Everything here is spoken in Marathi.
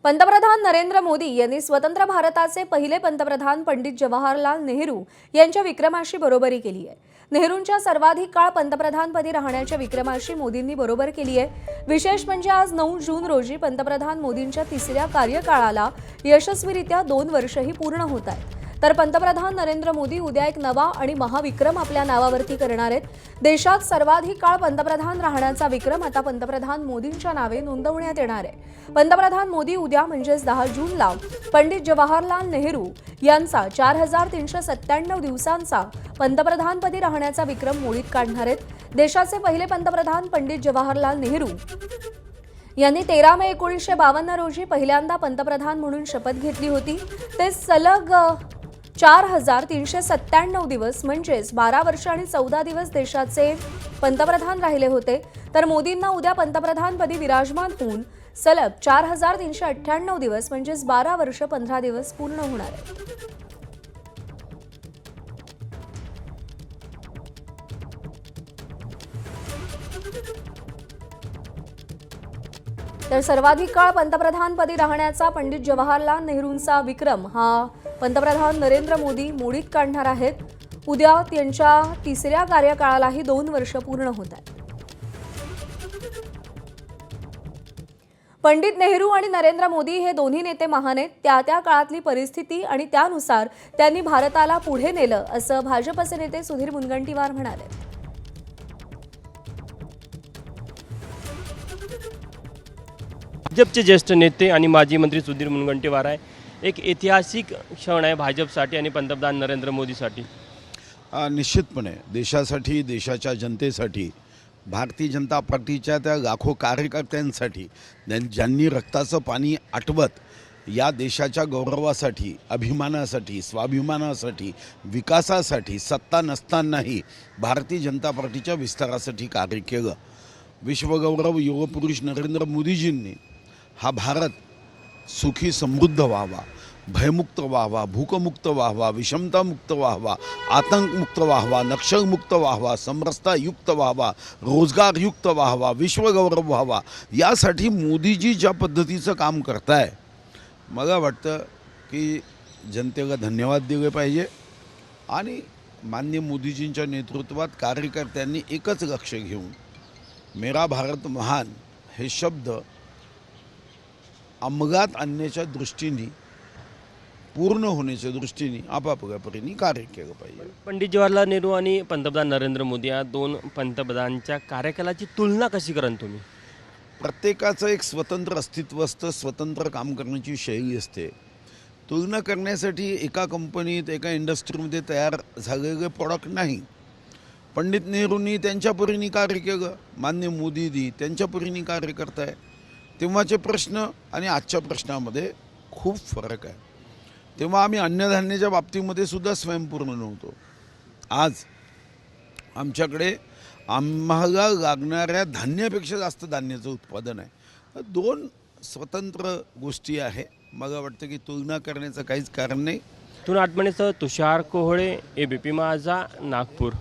पंतप्रधान नरेंद्र मोदी यांनी स्वतंत्र भारताचे पहिले पंतप्रधान पंडित जवाहरलाल नेहरू यांच्या विक्रमाशी बरोबरी केली आहे। नेहरूंच्या सर्वाधिक काळ पंतप्रधानपदी राहण्याच्या विक्रमाशी मोदींनी बरोबर केली आहे। विशेष म्हणजे आज 9 जून रोजी पंतप्रधान मोदींच्या तिसऱ्या कार्यकाळाला यशस्वीरित्या 2 वर्षही पूर्ण होत आहेत। तर पंतप्रधान नरेंद्र मोदी उद्या एक नवा आणि महाविक्रम आपल्या नावावरती करणार आहेत। देशात सर्वाधिक काळ पंतप्रधान राहण्याचा विक्रम आता पंतप्रधान मोदींच्या नावे नोंदवण्यात येणार आहे। पंतप्रधान मोदी उद्या म्हणजेच 10 जूनला पंडित जवाहरलाल नेहरू यांचा 4397 दिवसांचा पंतप्रधानपदी राहण्याचा विक्रम मोडीत काढणार आहेत। देशाचे पहिले पंतप्रधान पंडित जवाहरलाल नेहरू यांनी 13 मे 1952 रोजी पहिल्यांदा पंतप्रधान म्हणून शपथ घेतली होती। ते सलग 4397 दिवस म्हणजेच 12 वर्ष आणि 14 दिवस देशाचे पंतप्रधान राहिले होते। तर मोदींना उद्या पंतप्रधानपदी विराजमान होऊन सलग 4398 दिवस म्हणजेच 12 वर्ष 15 दिवस पूर्ण होणार आहेत। तर सर्वाधिक काळ पंतप्रधानपदी राहण्याचा पंडित जवाहरलाल नेहरूंचा विक्रम हा पंतप्रधान नरेंद्र मोदी मोडीत काढणार आहेत। उद्या त्यांच्या तिसऱ्या कार्यकाळालाही 2 वर्ष पूर्ण होत आहेत। पंडित नेहरू आणि नरेंद्र मोदी हे दोन्ही नेते महान आहेत। त्या काळातली परिस्थिती आणि त्यानुसार त्यांनी भारताला पुढे नेलं असं भाजपचे नेते सुधीर मुनगंटीवार म्हणाले। भाजपचे ज्येष्ठ नेते आणि माजी मंत्री सुधीर मुनगंटीवार आहे। एक ऐतिहासिक क्षण आहे भाजपसाठी आणि पंतप्रधान नरेंद्र मोदीसाठी। निश्चितपणे देशासाठी, देशाच्या जनतेसाठी, भारतीय जनता पार्टीच्या त्या लाखो कार्यकर्त्यांसाठी ज्यांनी रक्ताचं पाणी आटवत या देशाच्या गौरवासाठी, अभिमानासाठी, स्वाभिमानासाठी, विकासासाठी सत्ता नसतानाही भारतीय जनता पार्टीच्या विस्तारासाठी कार्य केलं। विश्वगौरव युगपुरुष नरेंद्र मोदीजींनी हा भारत सुखी समृद्ध व्हावा, भयमुक्त व्हावा, भूकमुक्त व्हावा, विषमतामुक्त व्हावा, आतंकमुक्त व्हावा, नक्षलमुक्त व्हावा, समरसतायुक्त व्हावा, रोजगारयुक्त व्हावा, विश्वगौरव व्हावा, यासाठी मोदीजी ज्या पद्धतीचं काम करताय, मला वाटतं की जनतेला धन्यवाद दिले पाहिजे। आणि माननीय मोदीजींच्या नेतृत्वात कार्यकर्त्यांनी एकच लक्ष घेऊन मेरा भारत महान हे शब्द अंमलात आणण्याच्या दृष्टीने, पूर्ण होण्याच्या दृष्टीने आपापल्या परीने कार्य केलं पाहिजे। पंडित जवाहरलाल नेहरू आणि पंतप्रधान नरेंद्र मोदी या दोन पंतप्रधानांच्या कार्यकालाची तुलना कशी कराल तुम्ही? प्रत्येकाचं एक स्वतंत्र अस्तित्व असतं, स्वतंत्र काम करण्याची शैली असते। तुलना करण्यासाठी एका कंपनीत, एका इंडस्ट्रीमध्ये तयार झालेले प्रॉडक्ट नाही। पंडित नेहरूंनी त्यांच्या परीने कार्य केलं, माननीय मोदीजी त्यांच्या परीने कार्य करताय। तेव्हाचे प्रश्न आणि आजच्या प्रश्नामध्ये खूप फरक आहे। तेव्हा आम्ही अन्नधान्याच्या बाबतीमध्ये सुद्धा स्वयंपूर्ण नव्हतो। आज आमच्याकडे आम्हाला लागणाऱ्या धान्यापेक्षा जास्त धान्याचं उत्पादन आहे। 2 स्वतंत्र गोष्टी आहे। मला वाटतं की तुलना करण्याचं काहीच कारण नाही। तुन आत्मनेसह तुषार कोहळे, ABP माझा, नागपूर।